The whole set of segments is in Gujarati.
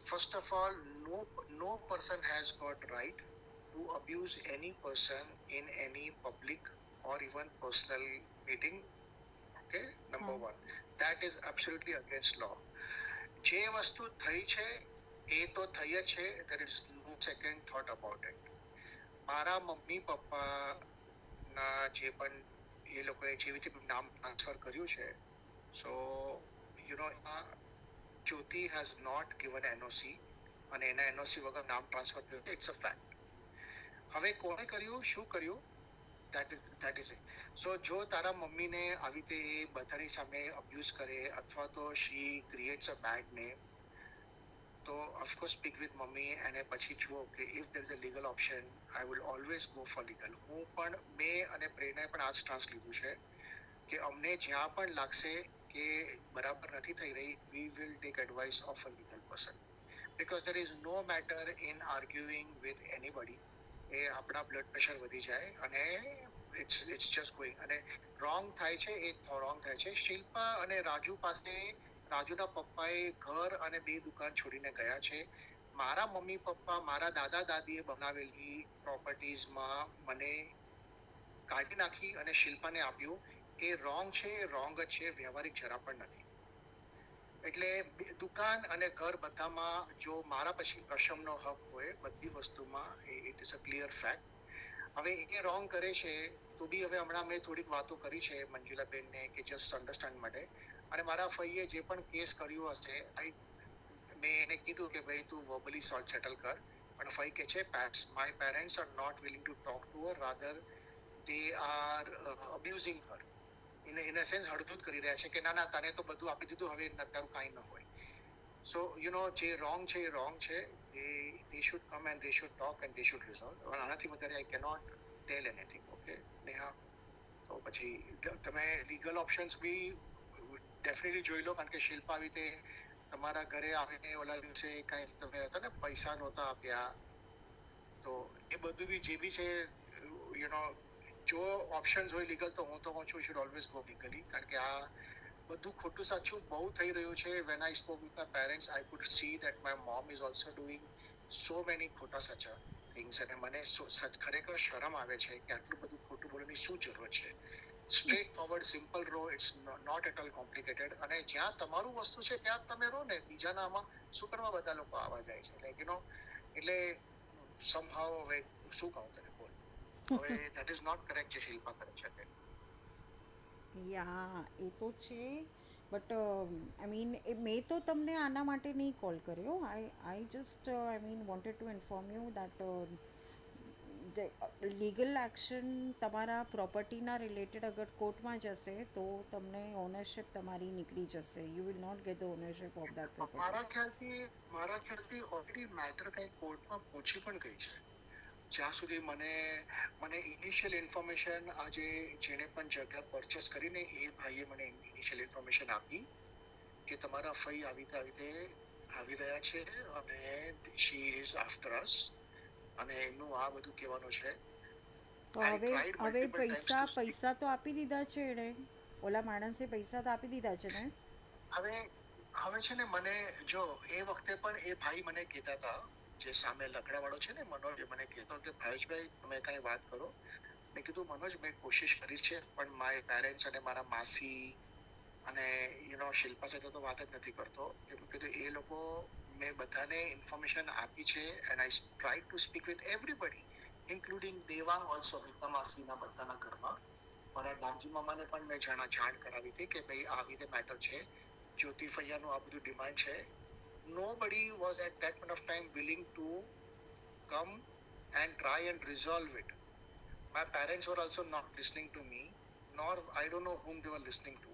first of all, no person has got right to abuse any person in any public or even personal meeting. Okay, number હા. one, that is absolutely against law. જે વસ્તુ થઈ છે એ તો થઈ જ છે. there is no second thought about it. મારા મમ્મી પપ્પા ના જે પણ એ લોકોએ જેવી રીતે નામ ટ્રાન્સફર કર્યું છે, so you know Jyoti has not given NOC અને એના એનઓસી વગર નામ ટ્રાન્સફર થયું છે. It's a fact. હવે કોણે કર્યું, શું કર્યું, that is it. સો જો તારા મમ્મીને આવી રીતે એ બધાની સામે અબ્યુઝ કરે અથવા તો શી ક્રિએટ્સ અ બેડ નેમ, તો ઓફકોર્સ સ્પીક વિથ મમ્મી અને પછી જુઓ કે if there is a legal option, I will always go for legal. હું પણ મેં અને પ્રેરણાએ પણ આ જ સ્ટાન્સ લીધું છે કે અમને જ્યાં પણ લાગશે કે બરાબર નથી થઈ રહી, we will take advice of a legal person, because there is no matter in arguing with anybody. એ આપણા બ્લડ પ્રેશર વધી જાય અને ઇટ્સ જસ્ટ ગોઈંગ અને રોંગ થાય છે, એ રોંગ થાય છે. શિલ્પા અને રાજુ પાસે રાજુના પપ્પાએ ઘર અને 2 દુકાન છોડીને ગયા છે. મારા મમ્મી પપ્પા મારા દાદા દાદીએ બનાવેલી પ્રોપર્ટીઝમાં મને કાઢી નાખી અને શિલ્પાને આપ્યું. એ રોંગ છે, રોંગ જ છે, વ્યવહારિક જરા પણ નથી. એટલે દુકાન અને ઘર બધામાં જો મારા પછી પ્રશમનો હક હોય બધી વસ્તુમાં, it is a clear fact. હવે એ રોંગ કરે છે તો બી હવે હમણાં મેં થોડીક વાતો કરી છે મંજુલાબેનને કે જસ્ટ અન્ડરસ્ટેન્ડ માટે. અને મારા ફઈએ જે પણ કેસ કર્યો હશે, મેં એને કીધું કે ભાઈ તું વર્બલી સોલ્ટ સેટલ કર, પણ ફઈ કે છે my parents are not willing to talk to her, rather they are abusing her. In a sense હળદૂત કરી રહ્યા છે કે ના ના તને તો બધું આપી દીધું, હવે તારું કાંઈ ન હોય. સો જે રોંગ છે એ રોંગ છે. they should come and they should talk and they should resolve. આનાથી વધારે I cannot tell anything. Okay Neha, તો પછી તમે લીગલ ઓપ્શન્સ બી ડેફિનેટલી જોઈ લો, કારણ કે શિલ્પા આવી રીતે તમારા ઘરે આવીને ઓલા દિવસે કઈ તમે હતા ને પૈસા નહોતા આપ્યા, તો એ બધું બી જે બી છે જો ઓપ્શન્સ હોય લીગલ, તો હું તો કહું છું શુડ ઓલવેઝ ગો લીગલી, કારણ કે આ બધું ખોટું સાચું બહુ થઈ રહ્યું છે. When I spoke with my parents I could see that my mom is also doing so many ખોટા સાચા થિંગ્સ, અને મને ખરેખર શરમ આવે છે કે આટલું બધું ખોટું બોલવાની શું જરૂર છે. સ્ટ્રેટ ફોરવર્ડ સિમ્પલ રહો, it's not at all complicated. અને જ્યાં તમારું વસ્તુ છે ત્યાં તમે રહો ને, બીજાના આમાં શું કરવા બધા લોકો આવવા જાય છે, લાઈક એટલે સમહાવ હવે શું કહું તને, બોલ. હવે ધેટ ઇઝ નોટ કરેક્ટ જે શિલ્પા કરે છે. યા એ તો છે, બટ આઈ મીન મેં તો તમને આના માટે નહીં કોલ કર્યો. I just I mean wanted to inform you that legal action તમારા પ્રોપર્ટીના રિલેટેડ અગર કોર્ટમાં જશે તો તમને ઓનરશિપ તમારી નીકળી જશે. You will not get the ownership of that property. મારા ખ્યાલથી ઓલરેડી મેટર કઈ કોર્ટમાં પહોંચી પણ ગઈ છે. જ્યાં સુધી મને ઇનિશિયલ ઇન્ફોર્મેશન, આજે જેને પણ જગ્યા પરચેસ કરીને એ ભાઈએ મને ઇનિશિયલ ઇન્ફોર્મેશન આપી કે તમારા ફઈ આવી રહ્યા છે અને શી ઇઝ આફ્ટર અસ, અને એમનું આ બધું કહેવાનું છે. તો આઈ હવે ટ્રાઈડ હવે મલ્ટિપલ ટાઈમ્સ પૈસા ટુ સ્પીક. પૈસા તો આપી દીધા છે એણે, ઓલા માણસે પૈસા તો આપી દીધા છે ને. હવે હવે છે ને મને જો એ વખતે પણ એ ભાઈ મને કહેતા હતા, જે સામે લકડા વાળો છે ને મનોજ, મને કહેતો કે ભાવેશભાઈ તમે કઈ વાત કરો. મેં કીધું મનોજ મેં કોશિશ કરી છે, પણ માય પેરેન્ટ્સ અને મારા માસી અને શિલ્પા સાથે તો વાત જ નથી કરતો. એમ કીધું એ લોકો મેં બધાને ઇન્ફોર્મેશન આપી છે and I try to speak with everybody including Devang also, Mita માસીના બધાના ઘરમાં. મારા ડાંજી મામાને પણ મેં જાણ કરાવી હતી કે ભાઈ આવી રીતે મેટર છે, જ્યોતિ ફૈયાનું આ બધું ડિમાન્ડ છે. Nobody was at that point of time willing to come and try and resolve it. My parents were also not listening to me, nor I don't know whom they were listening to.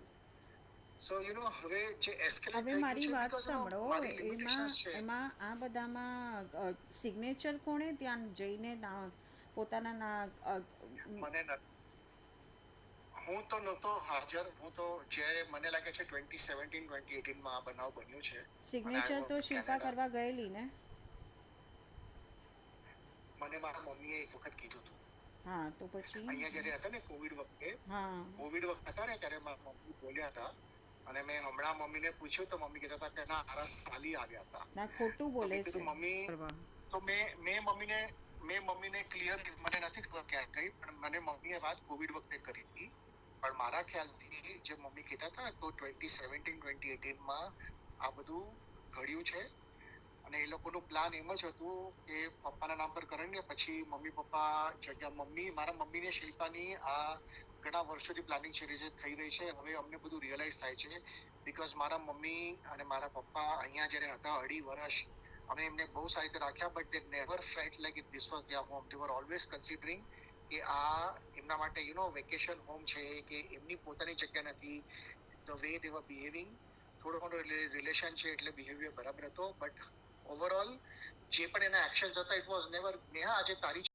સો હવે જે એસ્કેલેટ હવે થઈ ગયું મારી છે, વાત બીકોઝ સાંભળો, મારી એમાં લિમિટેશન્સ છે. એમાં આ બધામાં સિગ્નેચર કોણે ત્યાં જઈને પોતાના મને હું તો નહોતો હાજર. હું તો જ્યારે મને લાગે છે 2017-2018 આ બનાવ બન્યો છે, અને આઈ સિગ્નેચર વોઝ તો ઇન શિલ્પા કેનેડા. કરવા ગયેલી ને. મને મારા મમ્મીએ એક વખત કીધું હતું, હા તો પછી. અહીંયા જયારે હતા ને કોવિડ વખતે, હા. હતા ને ત્યારે મારા મમ્મી બોલ્યા હતા અને મેં હમણાં મમ્મીને પૂછ્યું તો મમ્મી કહેતા હતા કે ના મારા સાલી આવ્યા હતા. ના ખોટું તો બોલે મેં છે. કીધું મમ્મી, તો મેં મમ્મીને ક્લિયર, મને નથી ખબર ક્યાં ગઈ, પણ મને મમ્મીએ વાત કોવિડ વખતે કરી હતી. પણ મારા ખ્યાલથી જે મમ્મી કહેતા હતા તો 2017 2018માં આ બધું ઘડ્યું છે. અને એ લોકોનું પ્લાન એમ જ હતું કે પપ્પાના નામ પર કરે ને પછી મમ્મી પપ્પા જગ્યા, મારા મમ્મીને શિલ્પાની આ ઘણા વર્ષોથી પ્લાનિંગ થઈ રહી છે. હવે અમને બધું રિયલાઇઝ થાય છે, બીકોઝ મારા મમ્મી અને મારા પપ્પા અહીંયા જ્યારે હતા 2.5 વર્ષ અમે એમને બહુ સારી રીતે રાખ્યા, but they never felt like it this was their home. They were always considering કે આ એમના માટે વેકેશન હોમ છે, કે એમની પોતાની જગ્યા નથી. The way they were behaving, થોડો ઘણો રિલેશન છે એટલે બિહેવિયર બરાબર હતો, બટ ઓવરઓલ જે પણ એના એક્શન્સ હતા ઇટ વોઝ નેવર. નેહા આજે તારી